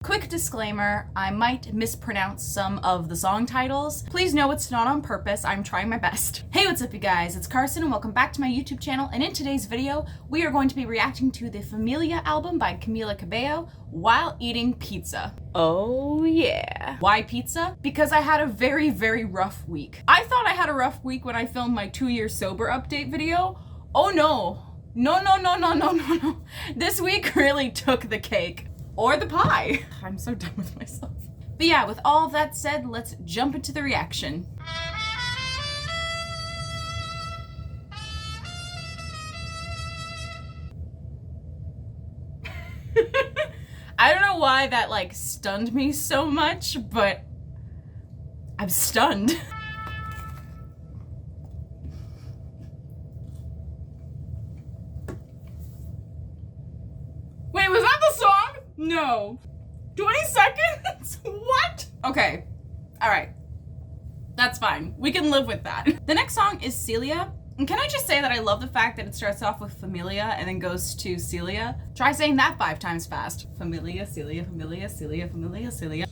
Quick disclaimer, I might mispronounce some of the song titles. Please know it's not on purpose, I'm trying my best. Hey, what's up you guys? It's Carson and welcome back to my YouTube channel, and in today's video, we are going to be reacting to the Familia album by Camilla Cabello while eating pizza. Oh yeah. Why pizza? Because I had a very, very rough week. I thought I had a rough week when I filmed my 2-year sober update video. Oh no. No. This week really took the cake. Or the pie. I'm so done with myself. But yeah, with all of that said, let's jump into the reaction. I don't know why that like stunned me so much, but I'm stunned. Wait, was that the song? No. 20 seconds? What? Okay. All right. That's fine. We can live with that. The next song is CELIA. And can I just say that I love the fact that it starts off with Familia and then goes to CELIA? Try saying that 5 times fast. Familia, CELIA, Familia, CELIA, Familia, CELIA.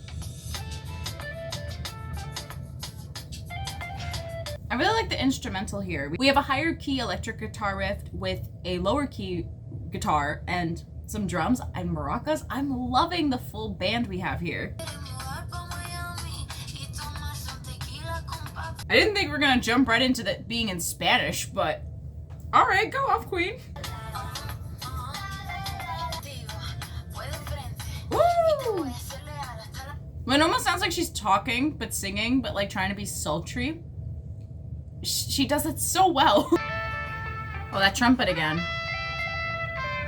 I really like the instrumental here. We have a higher key electric guitar riff with a lower key guitar and some drums and maracas. I'm loving the full band we have here. I didn't think we were gonna jump right into that being in Spanish, but all right, go off, queen. Woo! It almost sounds like she's talking but singing, but like trying to be sultry. She does it so well. Oh, that trumpet again.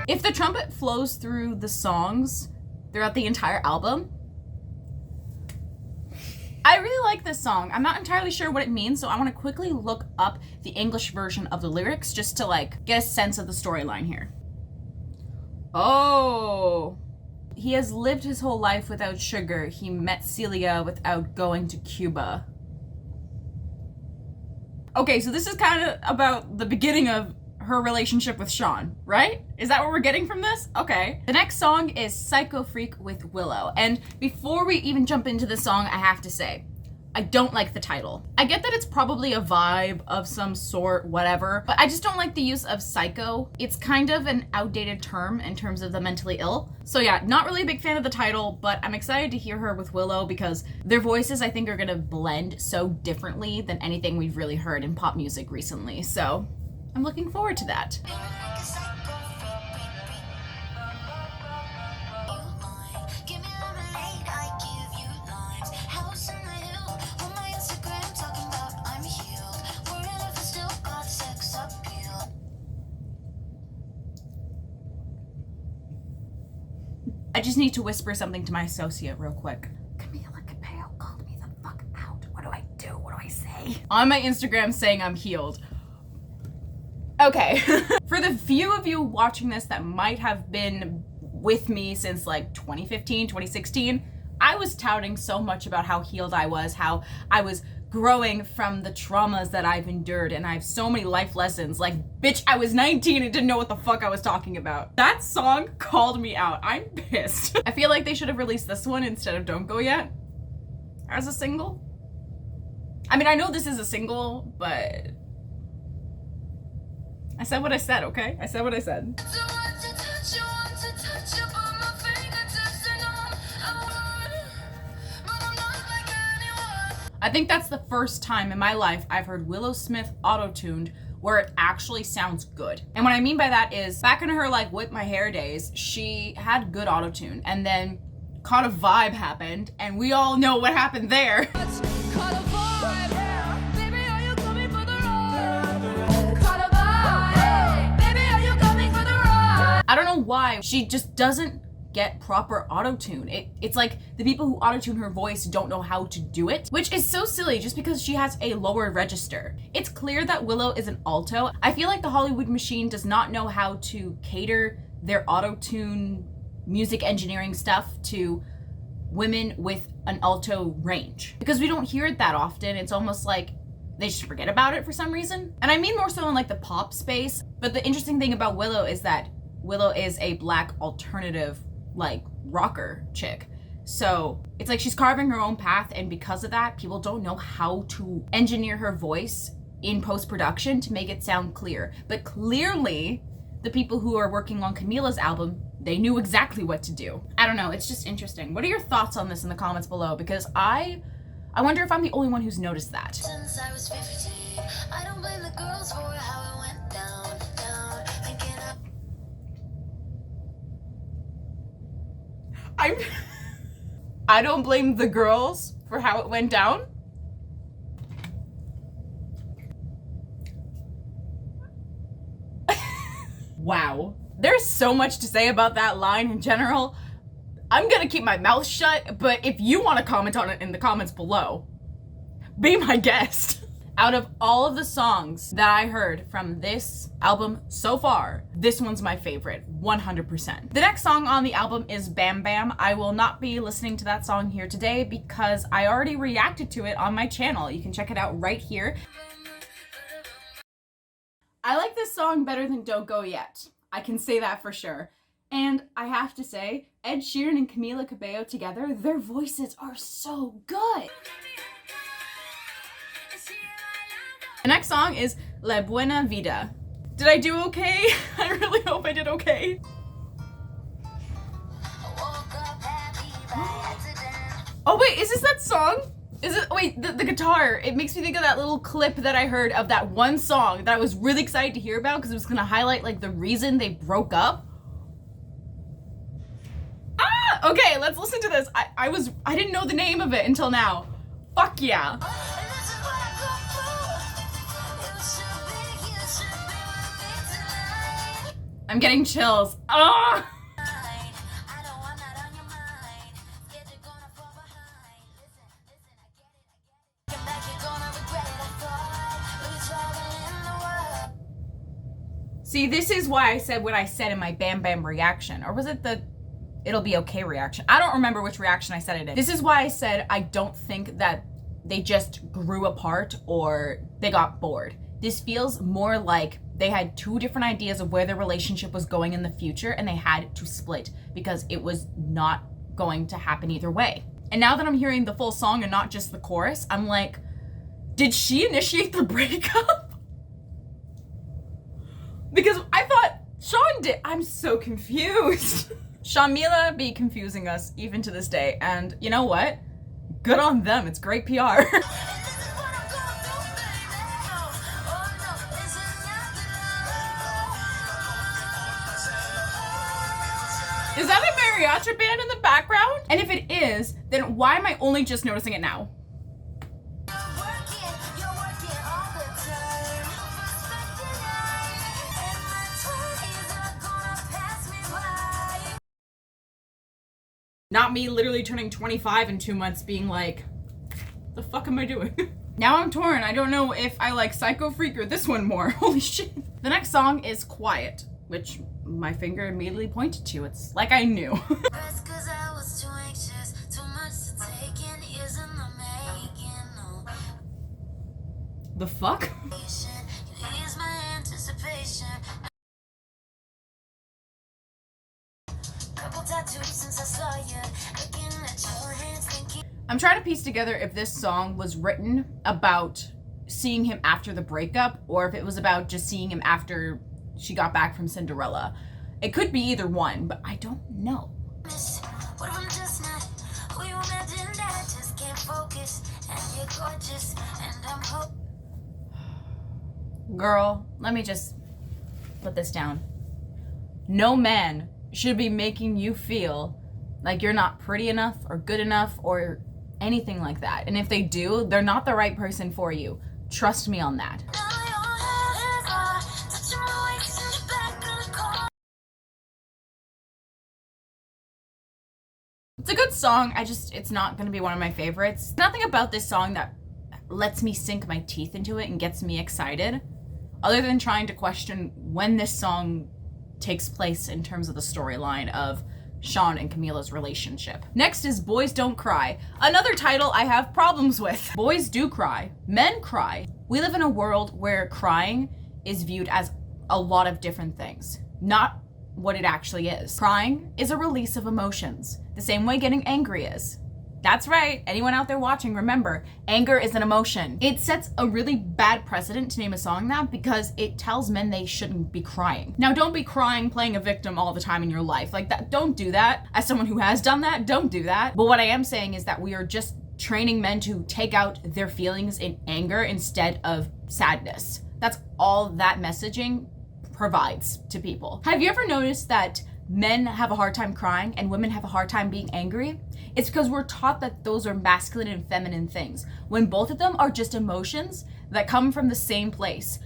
If the trumpet flows through the songs throughout the entire album, I really like this song. I'm not entirely sure what it means, so I want to quickly look up the English version of the lyrics just to like get a sense of the storyline here. Oh. He has lived his whole life without sugar. He met CELIA without going to Cuba. Okay, so this is kind of about the beginning of her relationship with Shawn, right? Is that what we're getting from this? Okay. The next song is PSYCHOFREAK with Willow. And before we even jump into the song, I have to say, I don't like the title. I get that it's probably a vibe of some sort, whatever, but I just don't like the use of psycho. It's kind of an outdated term in terms of the mentally ill. So yeah, not really a big fan of the title, but I'm excited to hear her with Willow because their voices I think are gonna blend so differently than anything we've really heard in pop music recently. So I'm looking forward to that. I just need to whisper something to my associate real quick. Camilla Cabello called me the fuck out. What do I do? What do I say? On my Instagram saying I'm healed. Okay, for the few of you watching this that might have been with me since like 2015, 2016, I was touting so much about how healed I was, how I was growing from the traumas that I've endured, and I have so many life lessons. Like, bitch, I was 19 and didn't know what the fuck I was talking about. That song called me out. I'm pissed. I feel like they should have released this one instead of Don't Go Yet as a single. I mean, I know this is a single, but I said what I said, okay? I said what I said. I think that's the first time in my life I've heard Willow Smith auto-tuned where it actually sounds good. And what I mean by that is back in her like whip my hair days, she had good auto-tune and then Caught a Vibe happened and we all know what happened there. I don't know why she just doesn't get proper auto-tune. It's like the people who auto-tune her voice don't know how to do it, which is so silly just because she has a lower register. It's clear that Willow is an alto. I feel like the Hollywood machine does not know how to cater their auto-tune music engineering stuff to women with an alto range because we don't hear it that often. It's almost like they just forget about it for some reason. And I mean more so in like the pop space, but the interesting thing about Willow is that Willow is a black alternative like rocker chick. So it's like she's carving her own path, and because of that, people don't know how to engineer her voice in post-production to make it sound clear. But clearly, the people who are working on Camila's album, they knew exactly what to do. I don't know, it's just interesting. What are your thoughts on this in the comments below? Because I wonder if I'm the only one who's noticed that. Since I was 15, I don't blame the girls for how it went down, thinking I don't blame the girls for how it went down. Wow. There's so much to say about that line in general. I'm gonna keep my mouth shut, but if you want to comment on it in the comments below, be my guest. Out of all of the songs that I heard from this album so far, this one's my favorite, 100%. The next song on the album is Bam Bam. I will not be listening to that song here today because I already reacted to it on my channel. You can check it out right here. I like this song better than Don't Go Yet. I can say that for sure. And I have to say, Ed Sheeran and Camilla Cabello together, their voices are so good. The next song is La Buena Vida. Did I do okay? I really hope I did okay. Oh wait, is this that song? Is it, wait, the guitar, it makes me think of that little clip that I heard of that one song that I was really excited to hear about because it was gonna highlight like the reason they broke up. Ah, okay, let's listen to this. I didn't know the name of it until now. Fuck yeah. I'm getting chills. Ah! See, this is why I said what I said in my Bam Bam reaction. Or was it the it'll be okay reaction? I don't remember which reaction I said it in. This is why I said I don't think that they just grew apart or they got bored. This feels more like they had two different ideas of where their relationship was going in the future and they had to split because it was not going to happen either way. And now that I'm hearing the full song and not just the chorus, I'm like, did she initiate the breakup? Because I thought Shawn did. I'm so confused. Shawnmilla be confusing us even to this day. And you know what? Good on them. It's great PR. Is that a mariachi band in the background? And if it is, then why am I only just noticing it now? Not me literally turning 25 in 2 months being like, the fuck am I doing? Now I'm torn. I don't know if I like PSYCHOFREAK or this one more. Holy shit. The next song is Quiet, which my finger immediately pointed to. It's like I knew. The fuck? I'm trying to piece together if this song was written about seeing him after the breakup or if it was about just seeing him after she got back from Cinderella. It could be either one, but I don't know. Girl, let me just put this down. No man should be making you feel like you're not pretty enough or good enough or anything like that. And if they do, they're not the right person for you. Trust me on that. It's a good song. It's not gonna be one of my favorites. Nothing about this song that lets me sink my teeth into it and gets me excited, other than trying to question when this song takes place in terms of the storyline of Shawn and Camila's relationship. Next is Boys Don't Cry, another title I have problems with. Boys do cry, men cry. We live in a world where crying is viewed as a lot of different things. Not what it actually is. Crying is a release of emotions, the same way getting angry is. That's right, anyone out there watching, remember, anger is an emotion. It sets a really bad precedent to name a song that because it tells men they shouldn't be crying. Now, don't be crying playing a victim all the time in your life. Like that, don't do that. As someone who has done that, don't do that. But what I am saying is that we are just training men to take out their feelings in anger instead of sadness. That's all that messaging provides to people. Have you ever noticed that men have a hard time crying and women have a hard time being angry? It's because we're taught that those are masculine and feminine things, when both of them are just emotions that come from the same place,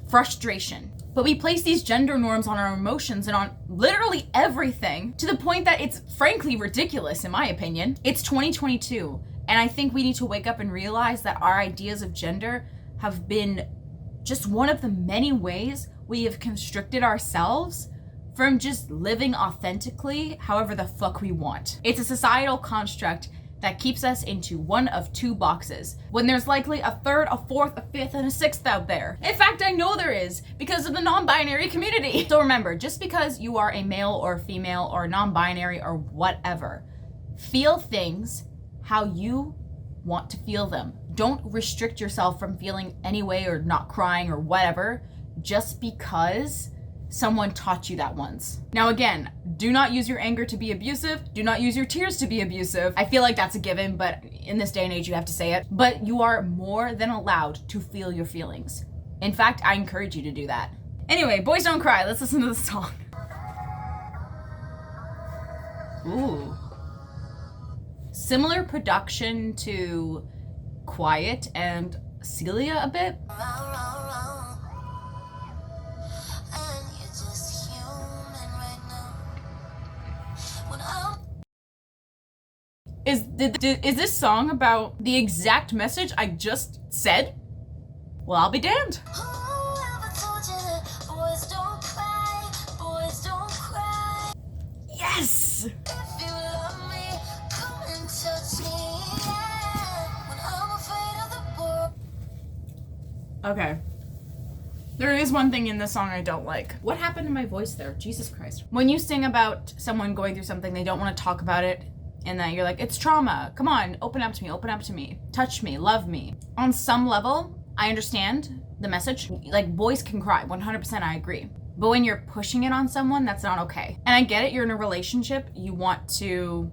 frustration. But we place these gender norms on our emotions and on literally everything to the point that it's frankly ridiculous, in my opinion. It's 2022, and I think we need to wake up and realize that our ideas of gender have been just one of the many ways we have constricted ourselves from just living authentically however the fuck we want. It's a societal construct that keeps us into one of two boxes, when there's likely a third, a fourth, a fifth, and a sixth out there. In fact, I know there is, because of the non-binary community. So remember, just because you are a male or female or non-binary or whatever, feel things how you want to feel them. Don't restrict yourself from feeling any way or not crying or whatever just because someone taught you that once. Now again, do not use your anger to be abusive. Do not use your tears to be abusive. I feel like that's a given, but in this day and age you have to say it. But you are more than allowed to feel your feelings. In fact, I encourage you to do that. Anyway, Boys Don't Cry, let's listen to the song. Ooh. Similar production to Quiet and CELIA a bit. Is this song about the exact message I just said? Well, I'll be damned. Yes! Okay. There is one thing in this song I don't like. What happened to my voice there? Jesus Christ. When you sing about someone going through something, they don't want to talk about it, and that you're like, it's trauma. Come on, open up to me, touch me, love me. On some level, I understand the message. Like, boys can cry, 100% I agree. But when you're pushing it on someone, that's not okay. And I get it, you're in a relationship, you want to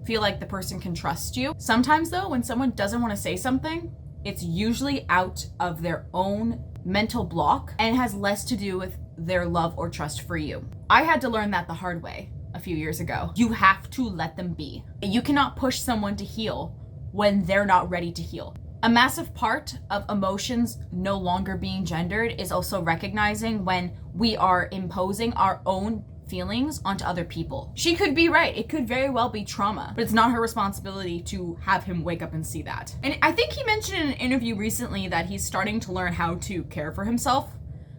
feel like the person can trust you. Sometimes though, when someone doesn't want to say something, it's usually out of their own mental block and has less to do with their love or trust for you. I had to learn that the hard way a few years ago. You have to let them be. You cannot push someone to heal when they're not ready to heal. A massive part of emotions no longer being gendered is also recognizing when we are imposing our own feelings onto other people. She could be right. It could very well be trauma, but it's not her responsibility to have him wake up and see that. And I think he mentioned in an interview recently that he's starting to learn how to care for himself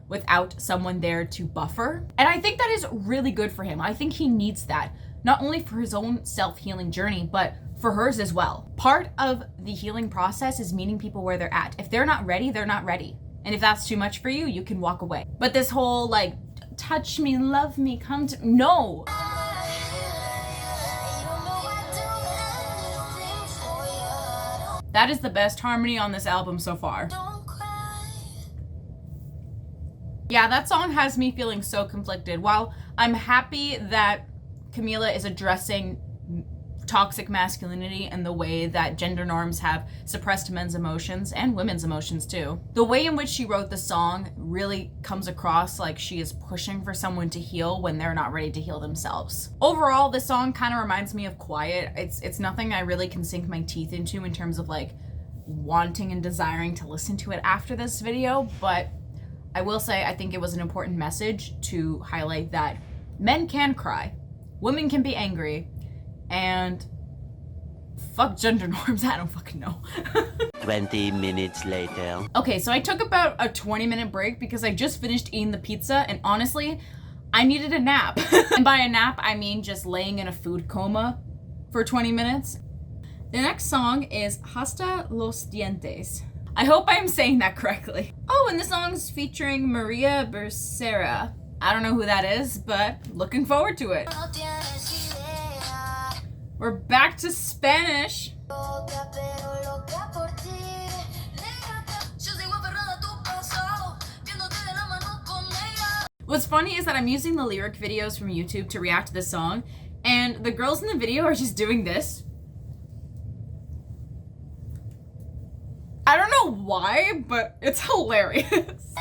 without someone there to buffer. And I think that is really good for him. I think he needs that, not only for his own self-healing journey, but for hers as well. Part of the healing process is meeting people where they're at. If they're not ready, they're not ready. And if that's too much for you, you can walk away. But this whole like, touch me, love me, come to, no. That is the best harmony on this album so far. Yeah, that song has me feeling so conflicted. While I'm happy that Camila is addressing toxic masculinity and the way that gender norms have suppressed men's emotions and women's emotions too, the way in which she wrote the song really comes across like she is pushing for someone to heal when they're not ready to heal themselves. Overall, this song kind of reminds me of Quiet. It's nothing I really can sink my teeth into in terms of like wanting and desiring to listen to it after this video, but I will say I think it was an important message to highlight that men can cry, women can be angry, and fuck gender norms, I don't fucking know. 20 minutes later. Okay, so I took about a 20-minute break because I just finished eating the pizza, and honestly, I needed a nap. And by a nap, I mean just laying in a food coma for 20 minutes. The next song is Hasta los Dientes. I hope I'm saying that correctly. Oh, and the song's featuring Maria Becerra. I don't know who that is, but looking forward to it. No tienes idea. We're back to Spanish. Loca, pero loca por ti. Négate. Yo sigo aferrada a tu pasado, viéndote de la mano con ella. What's funny is that I'm using the lyric videos from YouTube to react to this song, and the girls in the video are just doing this. I don't know why, but it's hilarious.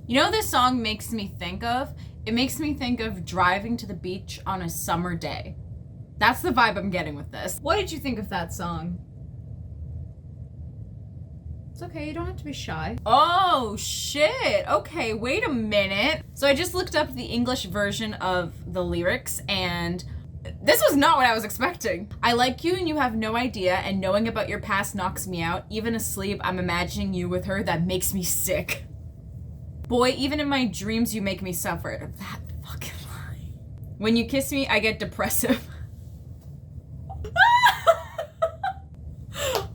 You know what this song makes me think of? It makes me think of driving to the beach on a summer day. That's the vibe I'm getting with this. What did you think of that song? It's okay, you don't have to be shy. Oh shit, okay, wait a minute. So I just looked up the English version of the lyrics, and this was not what I was expecting. I like you and you have no idea, and knowing about your past knocks me out. Even asleep, I'm imagining you with her, that makes me sick. Boy, even in my dreams, you make me suffer. That fucking line. When you kiss me, I get depressive.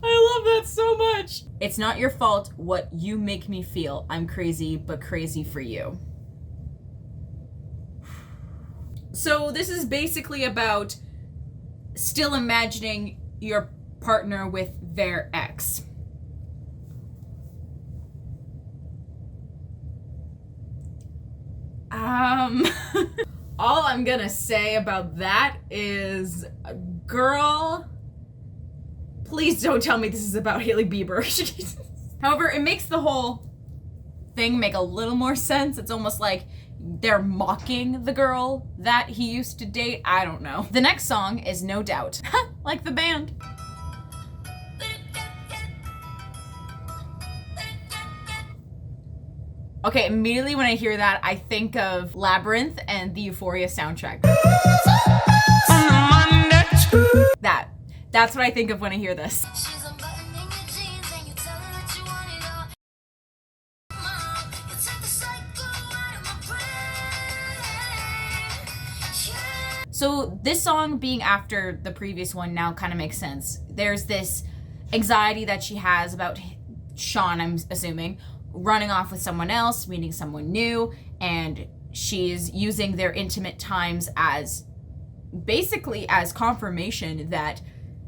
I love that so much. It's not your fault what you make me feel. I'm crazy, but crazy for you. So this is basically about still imagining your partner with their ex. All I'm gonna say about that is, girl, please don't tell me this is about Hailey Bieber. However, it makes the whole thing make a little more sense. It's almost like they're mocking the girl that he used to date. I don't know. The next song is No Doubt. Like the band. Okay, immediately when I hear that, I think of Labyrinth and the Euphoria soundtrack. That's what I think of when I hear this. She's unbuttoning your jeans and you tell her that you want it all. Mom, you take the psycho out of my brain. Yeah. So this song being after the previous one now kind of makes sense. There's this anxiety that she has about Sean, I'm assuming, running off with someone else, meeting someone new, and she's using their intimate times as basically as confirmation that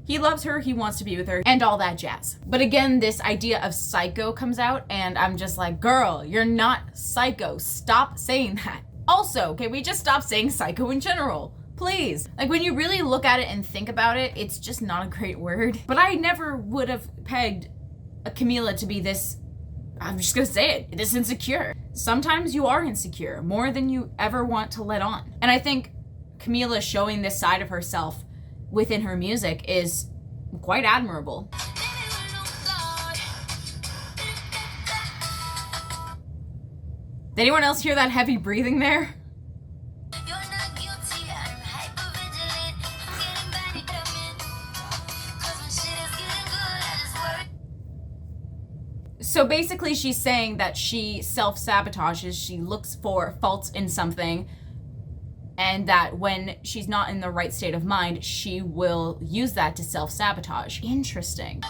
he loves her, he wants to be with her, and all that jazz. But again, this idea of psycho comes out, and I'm just like, girl, you're not psycho. Stop saying that. Also, can we just stop saying psycho in general? Please. Like, when you really look at it and think about it, it's just not a great word. But I never would have pegged a Camila to be this, I'm just gonna say it, this insecure. Sometimes you are insecure, more than you ever want to let on. And I think Camila showing this side of herself within her music is quite admirable. Did anyone else hear that heavy breathing there? You're not guilty, I'm hypervigilant. I'm getting bad at it. 'Cause when shit is getting good, I just worry. So basically she's saying that she self-sabotages, she looks for faults in something, and that when she's not in the right state of mind, she will use that to self-sabotage. Interesting.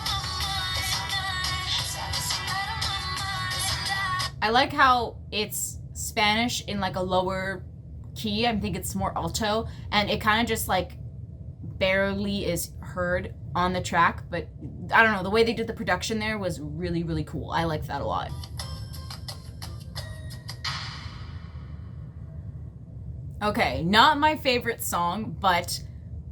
I like how it's Spanish in like a lower key. I think it's more alto, and it kind of just like barely is heard on the track, but I don't know, the way they did the production there was really, really cool. I liked that a lot. Okay, not my favorite song, but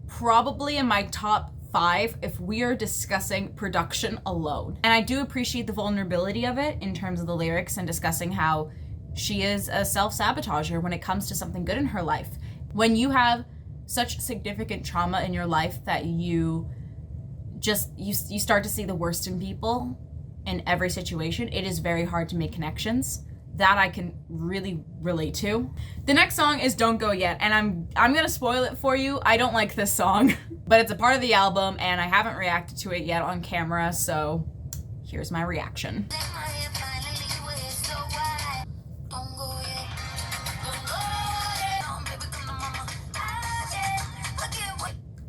probably in my top 5 if we are discussing production alone. And I do appreciate the vulnerability of it in terms of the lyrics and discussing how she is a self-sabotager when it comes to something good in her life. When you have such significant trauma in your life that you start to see the worst in people in every situation, it is very hard to make connections. That I can really relate to. The next song is Don't Go Yet, and I'm gonna spoil it for you. I don't like this song, but it's a part of the album and I haven't reacted to it yet on camera, so here's my reaction.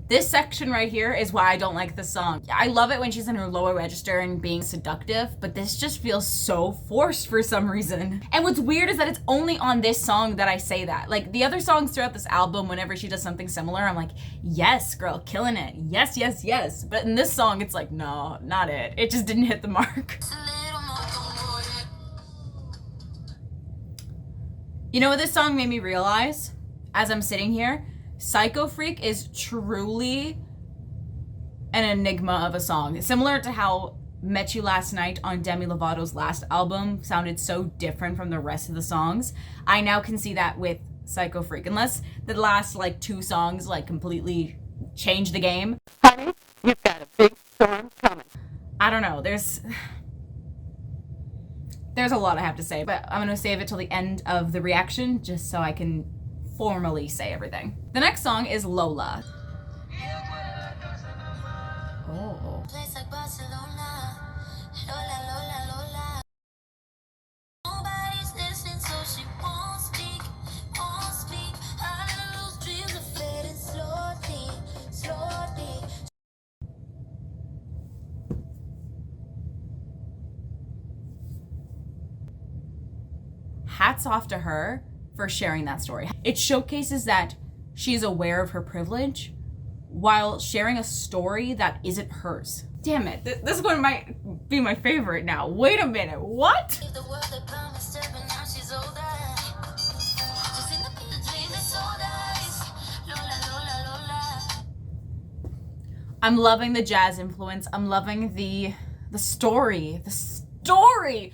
This section right here is why I don't like the song. I love it when she's in her lower register and being seductive, but this just feels so forced for some reason. And what's weird is that it's only on this song that I say that. Like the other songs throughout this album, whenever she does something similar, I'm like, yes, girl, killing it. Yes, yes, yes. But in this song, it's like, no, not it. It just didn't hit the mark. You know what this song made me realize as I'm sitting here? PSYCHOFREAK is truly an enigma of a song. Similar to how Met You Last Night on Demi Lovato's last album sounded so different from the rest of the songs. I now can see that with PSYCHOFREAK. Unless the last like 2 songs like completely change the game. Honey, you've got a big storm coming. I don't know. There's a lot I have to say, but I'm gonna save it till the end of the reaction just so I can formally say everything. The next song is Lola. Oh. Place like Barcelona. Lola, Lola, Lola. Nobody's listening, so she won't speak, won't speak. All of those dreams are fading slowly, slowly. Hats off to her for sharing that story. It showcases that she's aware of her privilege while sharing a story that isn't hers. Damn it, this one might be my favorite now. Wait a minute, what? If the world they promised her, but now she's older. Just in the dream that's so nice. Lola, Lola, Lola. I'm loving the jazz influence. I'm loving the story. The story!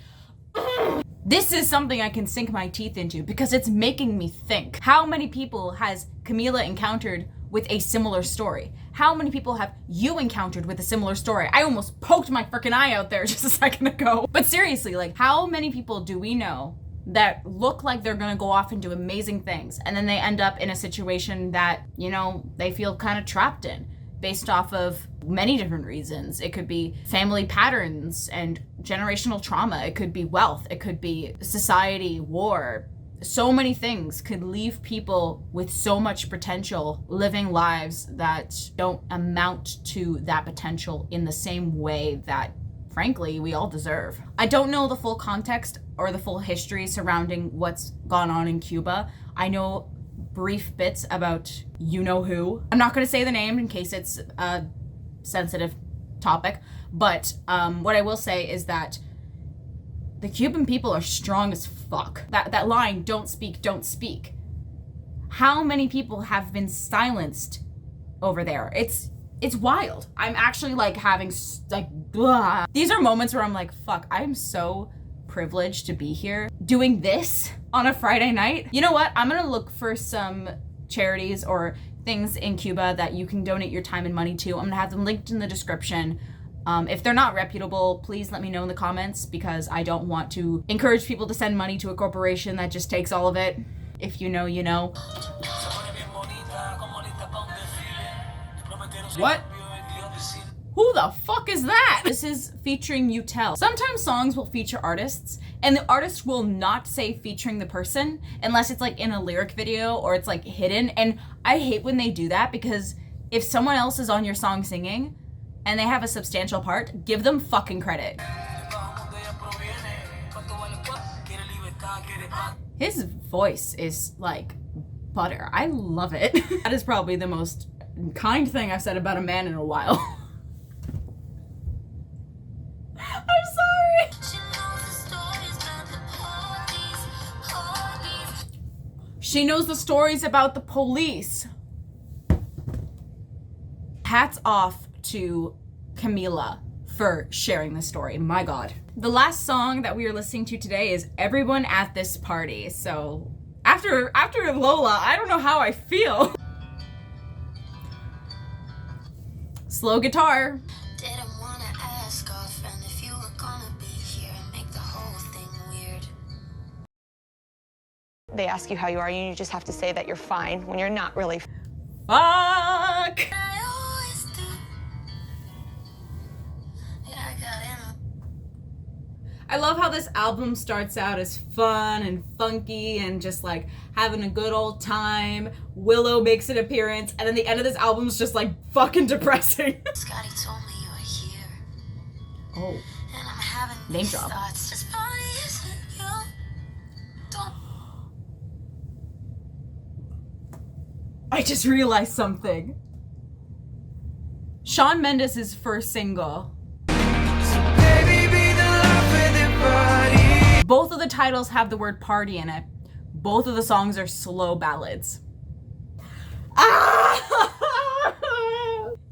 This is something I can sink my teeth into because it's making me think. How many people has Camila encountered with a similar story? How many people have you encountered with a similar story? I almost poked my freaking eye out there just a second ago. But seriously, like how many people do we know that look like they're gonna go off and do amazing things and then they end up in a situation that, you know, they feel kind of trapped in based off of many different reasons. It could be family patterns and generational trauma. It could be wealth. It could be society, war. So many things could leave people with so much potential living lives that don't amount to that potential in the same way that, frankly, we all deserve. I don't know the full context or the full history surrounding what's gone on in Cuba. I know brief bits about you-know-who. I'm not gonna say the name in case it's a sensitive topic, but what I will say is that the Cuban people are strong as fuck. That line, don't speak, don't speak. How many people have been silenced over there? It's wild. I'm actually like having like, blah. These are moments where I'm like, fuck, I'm so privileged to be here doing this on a Friday night. You know what? I'm gonna look for some charities or things in Cuba that you can donate your time and money to. I'm gonna have them linked in the description. If they're not reputable, please let me know in the comments because I don't want to encourage people to send money to a corporation that just takes all of it. If you know, you know. What? Who the fuck is that? This is featuring You Tell. Sometimes songs will feature artists and the artist will not say featuring the person unless it's like in a lyric video or it's like hidden. And I hate when they do that because if someone else is on your song singing and they have a substantial part, give them fucking credit. His voice is like butter. I love it. That is probably the most kind thing I've said about a man in a while. I'm sorry. She knows the stories about the police. Hats off to Camila for sharing this story. My God. The last song that we are listening to today is Everyone at This Party. So after Lola, I don't know how I feel. Slow guitar. Didn't wanna ask our friend if you were gonna be here and make the whole thing weird. They ask you how you are, and you just have to say that you're fine when you're not really. Fuck! I always do. Yeah, I got in. I love how this album starts out as fun and funky and just like having a good old time. Willow makes an appearance, and then the end of this album is just like fucking depressing. Scotty told me you were here. Oh. And I'm having Name these drop. thoughts. This body isn't you. Don't. I just realized something. Shawn Mendes' first single. Both of the titles have the word party in it. Both of the songs are slow ballads. Ah!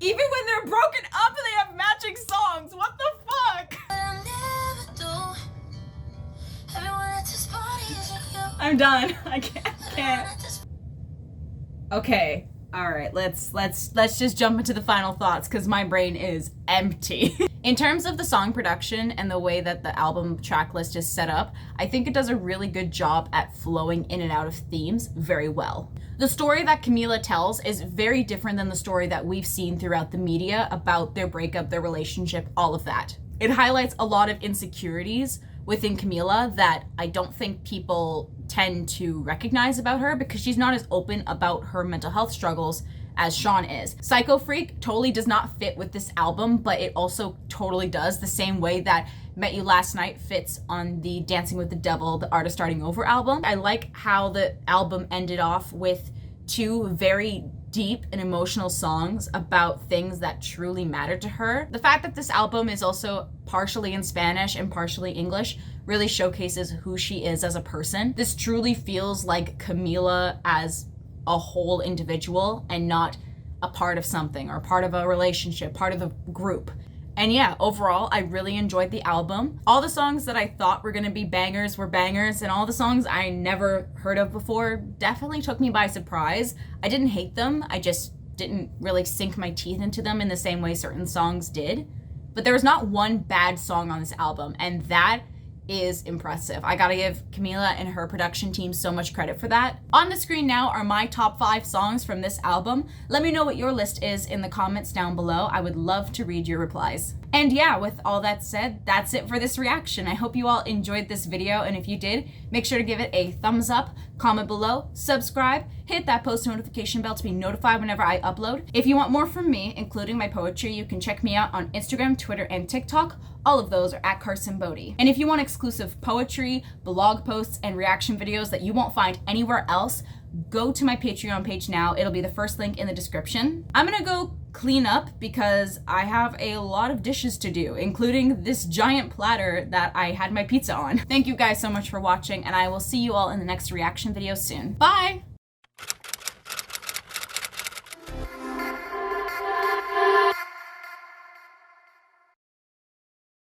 Even when they're broken up and they have matching songs, what the fuck? But I never do. Everyone at this party isn't you. I'm done. I can't. Everyone at this Okay. All right, let's just jump into the final thoughts because my brain is empty. In terms of the song production and the way that the album track list is set up, I think it does a really good job at flowing in and out of themes very well. The story that Camila tells is very different than the story that we've seen throughout the media about their breakup, their relationship, all of that. It highlights a lot of insecurities within Camila that I don't think people tend to recognize about her because she's not as open about her mental health struggles as Shawn is. PSYCHOFREAK totally does not fit with this album, but it also totally does, the same way that Met You Last Night fits on the Dancing with the Devil, the Art of Starting Over album. I like how the album ended off with two very deep and emotional songs about things that truly matter to her. The fact that this album is also partially in Spanish and partially English really showcases who she is as a person. This truly feels like Camila as a whole individual and not a part of something or part of a relationship, part of a group. And yeah, overall, I really enjoyed the album. All the songs that I thought were gonna be bangers were bangers, and all the songs I never heard of before definitely took me by surprise. I didn't hate them, I just didn't really sink my teeth into them in the same way certain songs did. But there was not one bad song on this album, and that is impressive. I gotta give Camila and her production team so much credit for that. On the screen now are my top 5 songs from this album. Let me know what your list is in the comments down below. I would love to read your replies. And yeah, with all that said, that's it for this reaction. I hope you all enjoyed this video, and if you did, make sure to give it a thumbs up, comment below, subscribe, hit that post notification bell to be notified whenever I upload. If you want more from me, including my poetry, you can check me out on Instagram, Twitter, and TikTok. All of those are at Carson Bohdi. And if you want exclusive poetry, blog posts, and reaction videos that you won't find anywhere else, go to my Patreon page now. It'll be the first link in the description. I'm gonna go clean up because I have a lot of dishes to do, including this giant platter that I had my pizza on. Thank you guys so much for watching, and I will see you all in the next reaction video soon. Bye!